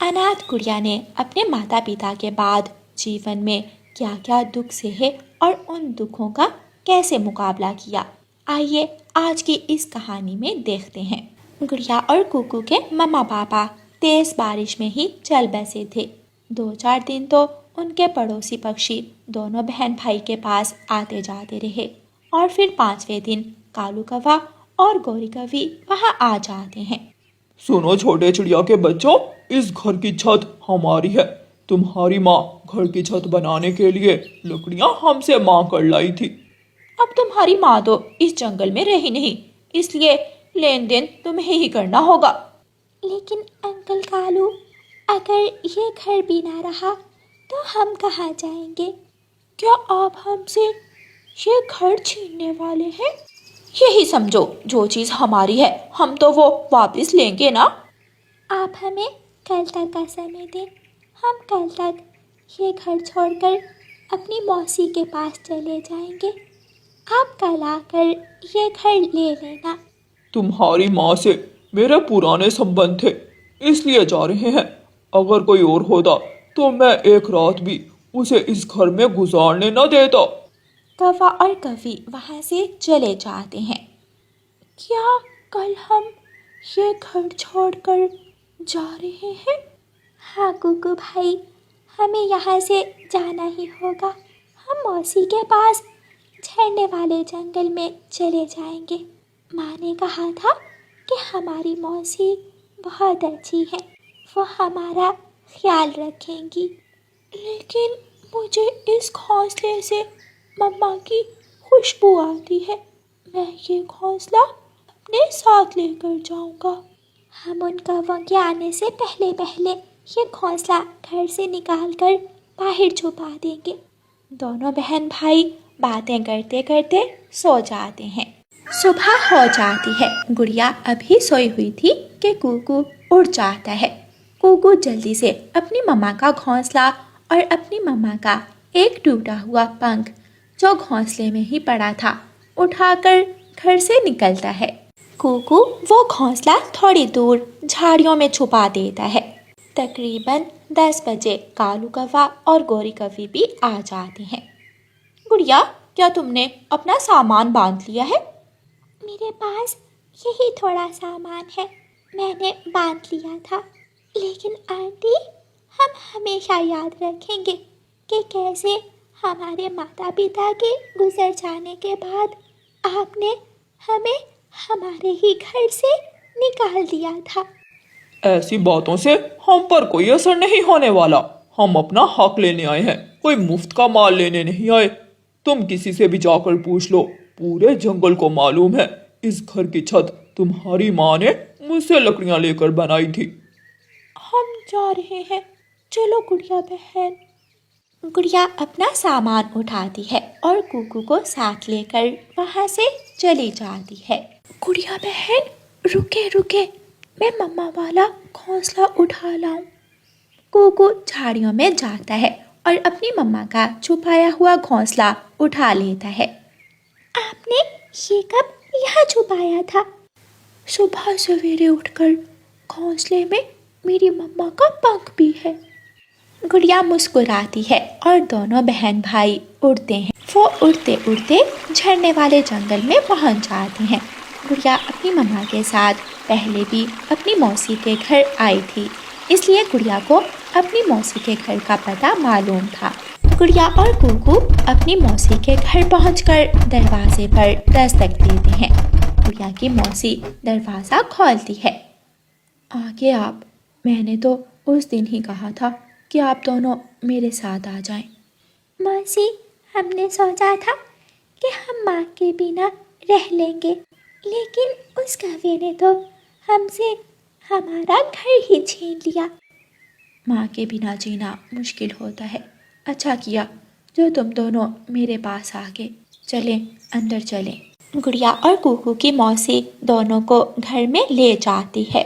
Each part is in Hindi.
अनाथ गुड़िया ने अपने माता पिता के बाद जीवन में क्या क्या दुख सहे और उन दुखों का कैसे मुकाबला किया, आइए आज की इस कहानी में देखते हैं। गुड़िया और कुकू के मम्मा पापा तेज बारिश में ही चल बसे थे। 2-4 दिन तो उनके पड़ोसी पक्षी दोनों बहन भाई के पास आते जाते रहे और फिर 5वें दिन कालू कौवा और गौरी कौवी वहां आ जाते हैं। सुनो छोटे चिड़िया के बच्चों, इस घर की छत हमारी है। तुम्हारी माँ घर की छत बनाने के लिए लकड़ियाँ हमसे मांग कर लाई थी। अब तुम्हारी माँ तो इस जंगल में रही नहीं, इसलिए लेन देन तुम्हें ही करना होगा। लेकिन अंकल कालू, अगर ये घर भी ना रहा तो हम कहाँ जाएंगे? क्या आप हमसे ये घर छीनने वाले हैं? यही समझो, जो चीज़ हमारी है हम तो वो वापस लेंगे ना। आप हमें कल तक का समय दें, हम कल तक ये घर छोड़कर अपनी मौसी के पास चले जाएंगे। आप कल आकर ये घर ले लेना। तुम्हारी माँ से मेरे पुराने संबंध थे, इसलिए जा रहे हैं। अगर कोई और होता तो मैं एक रात भी उसे इस घर में गुजारने न देता। कौवा और कौवी वहाँ से चले जाते हैं। क्या कल हम ये घर छोड़कर जा रहे हैं? हाँ कुकू भाई, हमें यहाँ से जाना ही होगा। हम मौसी के पास झरने वाले जंगल में चले जाएंगे। माँ ने कहा था कि हमारी मौसी बहुत अच्छी है, वो हमारा ख्याल रखेंगी। लेकिन मुझे इस घोंसले से मम्मा की खुशबू आती है। मैं ये घोंसला अपने साथ लेकर जाऊंगा। हम उन कौवों के आने से पहले पहले ये घोंसला घर से निकालकर बाहर छुपा देंगे। दोनों बहन भाई बातें करते करते सो जाते हैं। सुबह हो जाती है। गुड़िया अभी सोई हुई थी कि कुकू उड़ जाता है। कुकू जल्दी से अपनी मम्मा का घोंसला और अपनी मम्मा का एक टूटा हुआ पंख जो घोंसले में ही पड़ा था उठाकर घर से निकलता है। कुकू वो घोंसला थोड़ी दूर झाड़ियों में छुपा देता है। तकरीबन 10 बजे कालू कौवा और गौरी कौवी भी आ जाते हैं। गुड़िया, क्या तुमने अपना सामान बांध लिया है? मेरे पास यही थोड़ा सामान है, मैंने बांध लिया था। लेकिन आंटी, हम हमेशा याद रखेंगे कि कैसे हमारे माता पिता के गुजर जाने के बाद आपने हमें हमारे ही घर से निकाल दिया था। ऐसी बातों से हम पर कोई असर नहीं होने वाला। हम अपना हक लेने आए हैं, कोई मुफ्त का माल लेने नहीं आए। तुम किसी से भी जाकर पूछ लो, पूरे जंगल को मालूम है इस घर की छत तुम्हारी माँ ने मुझसे लकड़ियाँ लेकर बनाई थी। हम जा रहे हैं, चलो गुड़िया बहन। गुड़िया अपना सामान उठाती है और कुकू को साथ लेकर वहाँ से चली जाती है। गुड़िया बहन, रुके रुके, मैं मम्मा वाला घोंसला उठा लाऊं। कुकू झाड़ियों में जाता है और अपनी मम्मा का छुपाया हुआ घोंसला उठा लेता है। आपने ये कब यहाँ छुपाया था? सुबह सवेरे उठकर घोंसले में मेरी मम्मा का पंख भी है। गुड़िया मुस्कुराती है और दोनों बहन भाई उड़ते हैं। वो उड़ते उड़ते झरने वाले जंगल में पहुंच जाते हैं। गुड़िया अपनी मम्मा के साथ पहले भी अपनी मौसी के घर आई थी, इसलिए गुड़िया को अपनी मौसी के घर का पता मालूम था। गुड़िया और कुकू अपनी मौसी के घर पहुंचकर दरवाजे पर दस्तक देते हैं। गुड़िया की मौसी दरवाज़ा खोलती है। आगे आप, मैंने तो उस दिन ही कहा था कि आप दोनों मेरे साथ आ जाएं। मौसी, हमने सोचा था कि हम माँ के बिना रह लेंगे, लेकिन उस कौवे ने तो हमसे हमारा घर ही छीन लिया। माँ के बिना जीना मुश्किल होता है। अच्छा किया जो तुम दोनों मेरे पास आ गए। चलें, अंदर चलें। गुड़िया और कुकू की मौसी दोनों को घर में ले जाती है।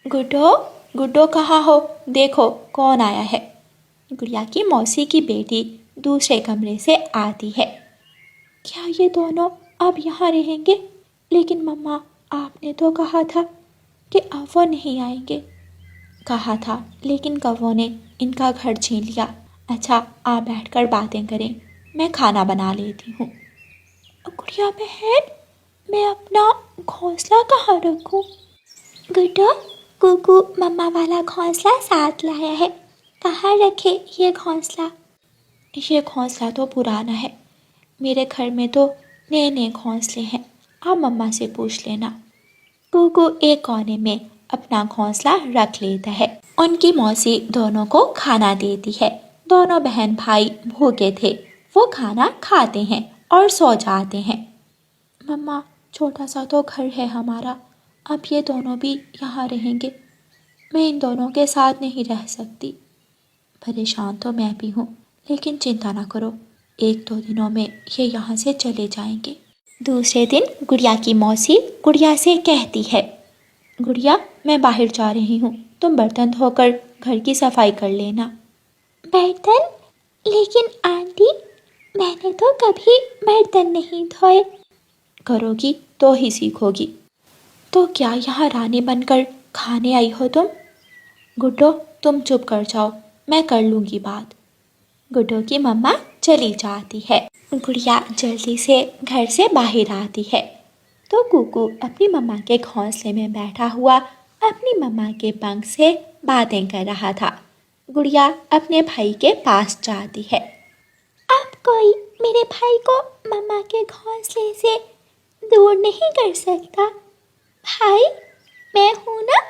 गुड्डो, गुड्डो कहाँ हो? देखो कौन आया है। गुड़िया की मौसी की बेटी दूसरे कमरे से आती है। क्या ये दोनों अब यहाँ रहेंगे? लेकिन मम्मा, आपने तो कहा था कि अब वो नहीं आएंगे। कहा था, लेकिन कौवों ने इनका घर छीन लिया। अच्छा, आप बैठकर बातें करें, मैं खाना बना लेती हूँ। गुड़िया बहन, मैं अपना घोंसला कहाँ रखूँ? गुड्डो, कुकू मम्मा वाला घोंसला साथ लाया है। कहाँ रखे ये घोंसला? ये घोंसला तो पुराना है, मेरे घर में तो नए नए घोंसले हैं, आप मम्मा से पूछ लेना। कुकू एक कोने में अपना घोंसला रख लेता है। उनकी मौसी दोनों को खाना देती है। दोनों बहन भाई भूखे थे, वो खाना खाते हैं और सो जाते हैं। मम्मा, छोटा सा तो घर है हमारा, अब ये दोनों भी यहाँ रहेंगे, मैं इन दोनों के साथ नहीं रह सकती। परेशान तो मैं भी हूँ, लेकिन चिंता ना करो, 1-2 दिनों में ये यहाँ से चले जाएंगे। दूसरे दिन गुड़िया की मौसी गुड़िया से कहती है, गुड़िया, मैं बाहर जा रही हूँ, तुम बर्तन धोकर घर की सफाई कर लेना। बर्तन? लेकिन आंटी, मैंने तो कभी बर्तन नहीं धोए। करोगी तो ही सीखोगी। तो क्या यहाँ रानी बनकर खाने आई हो तुम? गुड्डो, तुम चुप कर जाओ, मैं कर लूँगी बात। गुड्डो की मम्मा चली जाती है। गुड़िया जल्दी से घर से बाहर आती है तो कुकू अपनी मम्मा के घोंसले में बैठा हुआ अपनी मम्मा के पंख से बातें कर रहा था। गुड़िया अपने भाई के पास जाती है। अब कोई मेरे भाई को मम्मा के घोंसले से दूर नहीं कर सकता। भाई, मैं हूँ ना,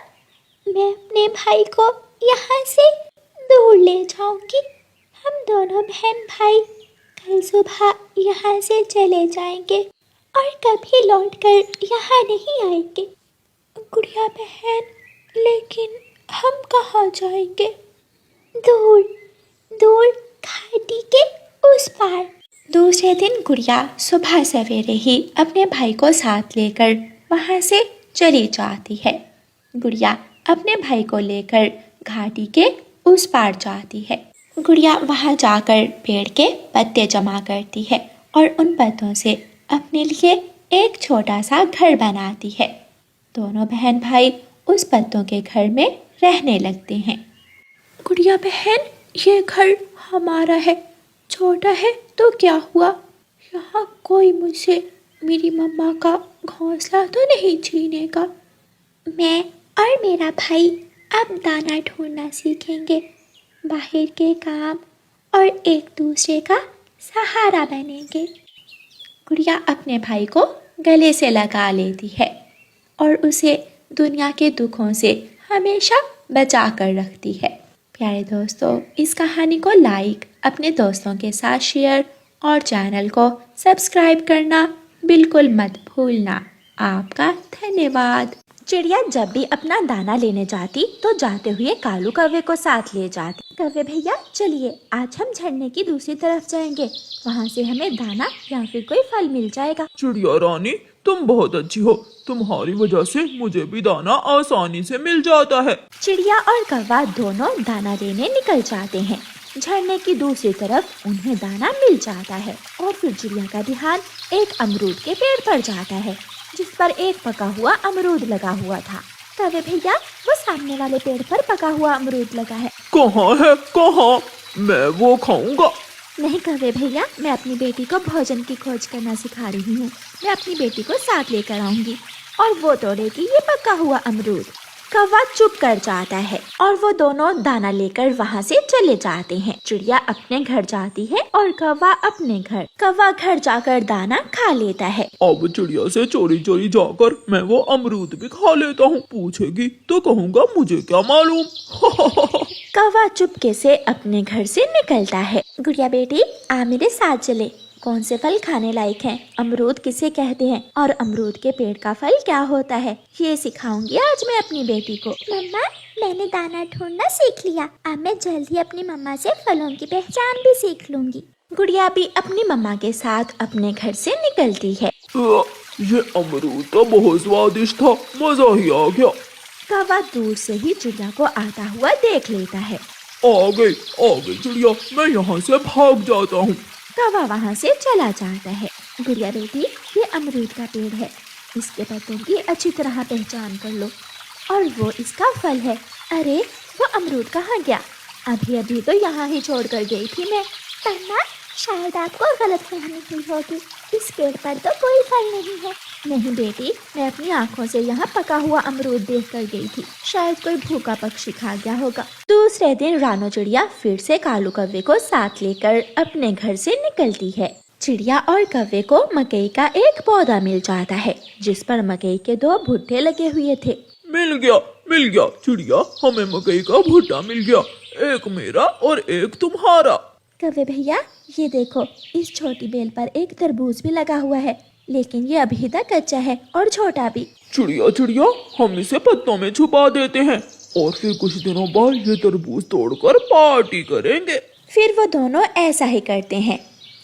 मैं अपने भाई को यहाँ से दूर ले जाऊंगी। हम दोनों बहन भाई कल सुबह यहाँ से चले जाएंगे और कभी लौटकर यहाँ नहीं आएंगे। गुड़िया बहन, लेकिन हम कहाँ जाएंगे? दूर दूर, घाटी के उस पार। दूसरे दिन गुड़िया सुबह सवेरे ही अपने भाई को साथ लेकर वहाँ से चली जाती है। गुड़िया अपने भाई को लेकर घाटी के उस पार जाती है। गुड़िया वहाँ जाकर पेड़ के पत्ते जमा करती है और उन पत्तों से अपने लिए एक छोटा सा घर बनाती है। दोनों बहन भाई उस पत्तों के घर में रहने लगते हैं। गुड़िया बहन, ये घर हमारा है, छोटा है तो क्या हुआ, यहाँ कोई मुझसे मेरी मम्मा का घोंसला तो नहीं छीनेगा। मैं और मेरा भाई अब दाना ढूंढना सीखेंगे, बाहर के काम और एक दूसरे का सहारा बनेंगे। गुड़िया अपने भाई को गले से लगा लेती है और उसे दुनिया के दुखों से हमेशा बचा कर रखती है। प्यारे दोस्तों, इस कहानी को लाइक, अपने दोस्तों के साथ शेयर और चैनल को सब्सक्राइब करना बिल्कुल मत भूलना। आपका धन्यवाद। चिड़िया जब भी अपना दाना लेने जाती तो जाते हुए कालू कौवे को साथ ले जाती। कौवे भैया, चलिए आज हम झरने की दूसरी तरफ जाएंगे, वहाँ से हमें दाना या फिर कोई फल मिल जाएगा। चिड़िया रानी, तुम बहुत अच्छी हो, तुम्हारी वजह से मुझे भी दाना आसानी से मिल जाता है। चिड़िया और कौवा दोनों दाना लेने निकल जाते हैं। झरने की दूसरी तरफ उन्हें दाना मिल जाता है और फिर चिड़िया का ध्यान एक अमरूद के पेड़ पर जाता है, जिस पर एक पका हुआ अमरूद लगा हुआ था। कौवे भैया, वो सामने वाले पेड़ पर पका हुआ अमरूद लगा है। कहाँ है, कहाँ? मैं वो खाऊंगा। नहीं कौवे भैया, मैं अपनी बेटी को भोजन की खोज करना सिखा रही हूँ। मैं अपनी बेटी को साथ लेकर आऊंगी और वो तोड़ेगी ये पका हुआ अमरूद। कौवा चुप कर जाता है और वो दोनों दाना लेकर वहाँ से चले जाते हैं। चिड़िया अपने घर जाती है और कौवा अपने घर। कौवा घर जाकर दाना खा लेता है। अब चिड़िया से चोरी चोरी जाकर मैं वो अमरूद भी खा लेता हूँ। पूछेगी तो कहूँगा मुझे क्या मालूम। कौवा चुपके से अपने घर से निकलता है। गुड़िया बेटी, आ मेरे साथ चले। कौन से फल खाने लायक हैं? अमरूद किसे कहते हैं और अमरूद के पेड़ का फल क्या होता है, ये सिखाऊंगी आज मैं अपनी बेटी को। मम्मा, मैंने दाना ढूंढना सीख लिया, अब मैं जल्दी अपनी मम्मा से फलों की पहचान भी सीख लूंगी। गुड़िया भी अपनी मम्मा के साथ अपने घर से निकलती है। ये अमरूद तो बहुत स्वादिष्ट था, मजा ही आ गया। कौवा दूर से ही चिड़िया को आता हुआ देख लेता है। आ गई चिड़िया, मैं यहाँ से भाग जाता हूँ। कौवा वहाँ से चला जाता है। गुड़िया बेटी, ये अमरूद का पेड़ है, इसके पत्तों की अच्छी तरह पहचान कर लो और वो इसका फल है। अरे, वो अमरूद कहाँ गया? अभी अभी तो यहाँ ही छोड़ कर गई थी मैं। मम्मा, शायद आपको गलतफहमी हुई होगी, इस पेड़ पर तो कोई फल नहीं है। नहीं बेटी, मैं अपनी आंखों से यहाँ पका हुआ अमरूद देख कर गई थी। शायद कोई भूखा पक्षी खा गया होगा। दूसरे दिन रानो चिड़िया फिर से कालू कौवे को साथ लेकर अपने घर से निकलती है। चिड़िया और कौवे को मकई का एक पौधा मिल जाता है, जिस पर मकई के 2 भुट्टे लगे हुए थे। मिल गया चिड़िया, हमें मकई का भुट्टा मिल गया, एक मेरा और एक तुम्हारा। कौवे भैया, ये देखो, इस छोटी बेल पर एक तरबूज भी लगा हुआ है, लेकिन ये अभी तक कच्चा है और छोटा भी। चिड़िया, हम इसे पत्तों में छुपा देते हैं और फिर कुछ दिनों बाद ये तरबूज तोड़कर पार्टी करेंगे। फिर वो दोनों ऐसा ही करते हैं।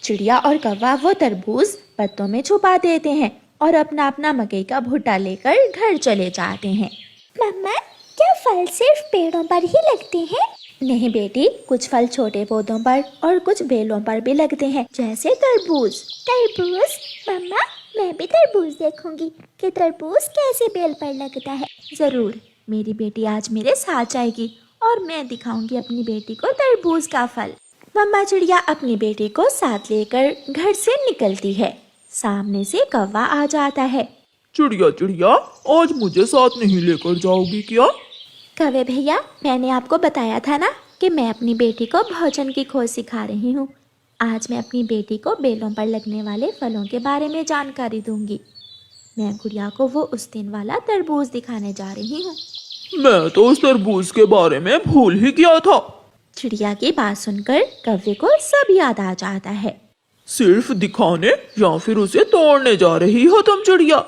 चिड़िया और कौवा वो तरबूज पत्तों में छुपा देते हैं और अपना अपना मकई का भुट्टा लेकर घर चले जाते हैं। मम्मा, क्या फल सिर्फ पेड़ों पर ही लगते हैं? नहीं बेटी, कुछ फल छोटे पौधों पर और कुछ बेलों पर भी लगते हैं, जैसे तरबूज। तरबूज? मम्मा, मैं भी तरबूज देखूंगी कि तरबूज कैसे बेल पर लगता है। जरूर, मेरी बेटी आज मेरे साथ आएगी और मैं दिखाऊंगी अपनी बेटी को तरबूज का फल। मम्मा चिड़िया अपनी बेटी को साथ लेकर घर से निकलती है। सामने से कौवा आ जाता है। चिड़िया, आज मुझे साथ नहीं लेकर जाओगी क्या? कौवे भैया, मैंने आपको बताया था ना कि मैं अपनी बेटी को भोजन की खोज सिखा रही हूँ। आज मैं अपनी बेटी को बेलों पर लगने वाले फलों के बारे में जानकारी दूंगी। मैं गुड़िया को वो उस दिन वाला तरबूज दिखाने जा रही हूँ। मैं तो उस तरबूज के बारे में भूल ही गया था। चिड़िया की बात सुनकर कौवे को सब याद आ जाता है। सिर्फ दिखाने या फिर उसे तोड़ने जा रही हो तुम चिड़िया?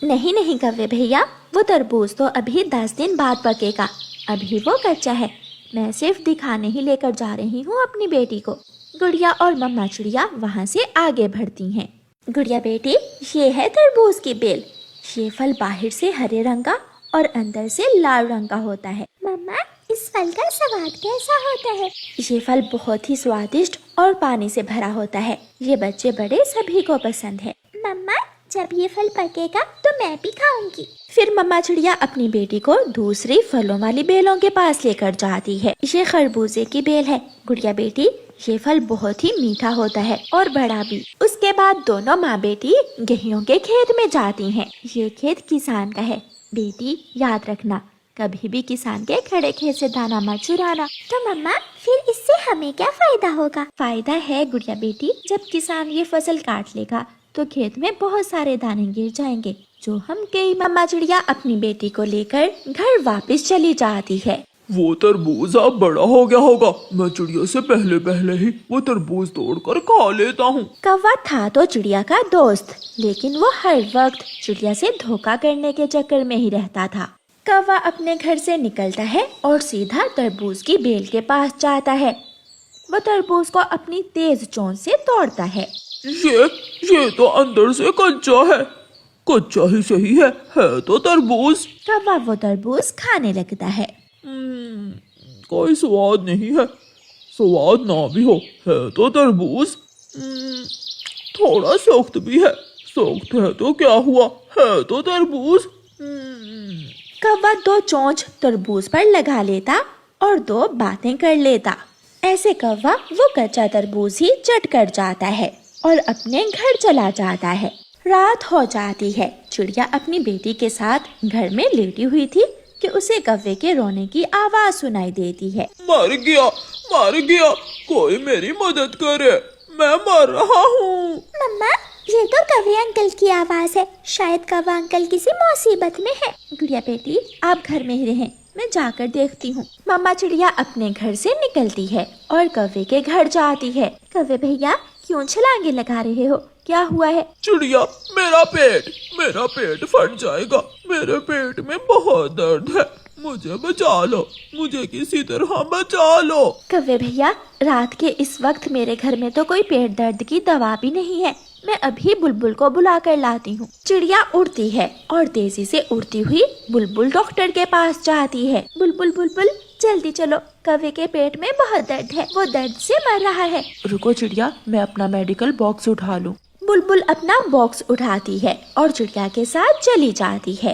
नहीं कौवे भैया, वो तरबूज तो अभी 10 दिन बाद पकेगा, अभी वो कच्चा है। मैं सिर्फ दिखाने ही लेकर जा रही हूँ अपनी बेटी को। गुड़िया और मम्मा चिड़िया वहाँ से आगे बढ़ती हैं। गुड़िया बेटी, ये है तरबूज की बेल। ये फल बाहर से हरे रंग का और अंदर से लाल रंग का होता है। मम्मा, इस फल का स्वाद कैसा होता है? ये फल बहुत ही स्वादिष्ट और पानी से भरा होता है। ये बच्चे बड़े सभी को पसंद है। मम्मा, जब ये फल पकेगा तो मैं भी खाऊंगी। फिर मम्मा चिड़िया अपनी बेटी को दूसरी फलों वाली बेलों के पास लेकर जाती है। ये खरबूजे की बेल है। गुड़िया बेटी, ये फल बहुत ही मीठा होता है और बड़ा भी। उसके बाद दोनों माँ बेटी गेहूं के खेत में जाती हैं। ये खेत किसान का है। बेटी, याद रखना, कभी भी किसान के खड़े खेत से दाना मत चुराना। तो मम्मा, फिर इससे हमें क्या फायदा होगा? फायदा है गुड़िया बेटी, जब किसान ये फसल काट लेगा तो खेत में बहुत सारे दाने गिर जाएंगे, जो हम कई। मम्मा चिड़िया अपनी बेटी को लेकर घर वापस चली जाती है। वो तरबूज अब बड़ा हो गया होगा, मैं चिड़िया से पहले ही वो तरबूज तोड़कर खा लेता हूँ। कौवा था तो चिड़िया का दोस्त, लेकिन वो हर वक्त चिड़िया से धोखा करने के चक्कर में ही रहता था। कौवा अपने घर से निकलता है और सीधा तरबूज की बेल के पास जाता है। वो तरबूज को अपनी तेज चोंच से तोड़ता है। ये तो अंदर से कच्चा है। कच्चा ही सही है तो तरबूज। कौवा वो तरबूज खाने लगता है। कोई स्वाद नहीं है। स्वाद ना भी हो, है तो तरबूज। थोड़ा सख्त भी है। सख्त है तो क्या हुआ, है तो तरबूज। कौवा 2 चोंच तरबूज पर लगा लेता और 2 बातें कर लेता। ऐसे कौवा वो कच्चा तरबूज ही चट कर जाता है और अपने घर चला जाता है। रात हो जाती है। चिड़िया अपनी बेटी के साथ घर में लेटी हुई थी कि उसे कौवे के रोने की आवाज सुनाई देती है। मर गया, कोई मेरी मदद करे, मैं मर रहा हूँ। मम्मा, ये तो कौवे अंकल की आवाज है। शायद कौवा अंकल किसी मुसीबत में है। गुड़िया बेटी, आप घर में ही रहें, मैं जाकर देखती हूँ। मम्मा चिड़िया अपने घर से निकलती है और कौवे के घर जाती है। कौवे भैया, क्यों छलांगे लगा रहे हो, क्या हुआ है? चिड़िया, मेरा पेट फट जाएगा। मेरे पेट में बहुत दर्द है, मुझे बचा लो, मुझे किसी तरह बचा लो। कौवे भैया, रात के इस वक्त मेरे घर में तो कोई पेट दर्द की दवा भी नहीं है। मैं अभी बुलबुल को बुला कर लाती हूँ। चिड़िया उड़ती है और तेजी से उड़ती हुई बुलबुल डॉक्टर के पास जाती है। बुलबुल बुलबुल, जल्दी चलो, कौवे के पेट में बहुत दर्द है, वो दर्द से मर रहा है। रुको चिड़िया, मैं अपना मेडिकल बॉक्स उठा लूं। बुलबुल अपना बॉक्स उठाती है और चिड़िया के साथ चली जाती है।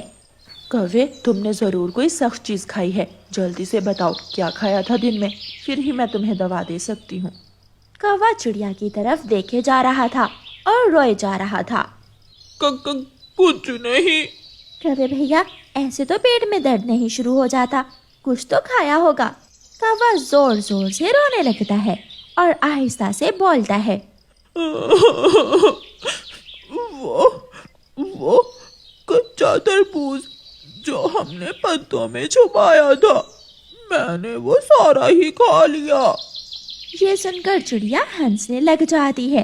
कौवे, तुमने जरूर कोई सख्त चीज खाई है। जल्दी से बताओ क्या खाया था दिन में, फिर ही मैं तुम्हें दवा दे सकती हूँ। कौवा चिड़िया की तरफ देखे जा रहा था और रोए जा रहा था। कुछ नहीं। कौवे भैया, ऐसे तो पेट में दर्द नहीं शुरू हो जाता, कुछ तो खाया होगा। कौवा जोर जोर से रोने लगता है और आहिस्ता से बोलता है। वो कच्चा तरबूज जो हमने पत्तों में छुपाया था, मैंने वो सारा ही खा लिया। ये सुनकर चिड़िया हंसने लग जाती है।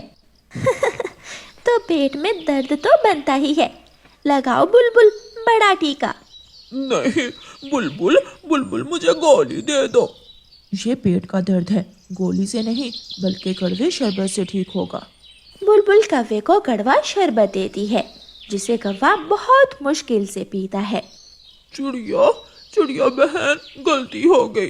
तो पेट में दर्द तो बनता ही है, लगाओ बुलबुल बड़ा टीका। नहीं, बुलबुल बुलबुल मुझे गोली दे दो। ये पेट का दर्द है, गोली से नहीं बल्कि कड़वे शरबत से ठीक होगा। बुलबुल कौवे को कड़वा शरबत देती है, जिसे कौवा बहुत मुश्किल से पीता है। चिड़िया बहन, गलती हो गई।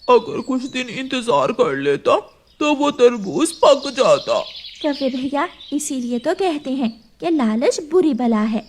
अगर कुछ दिन इंतजार कर लेता तो वो तरबूज पक जाता। कौवे भैया, इसीलिए तो कहते हैं कि लालच बुरी बला है।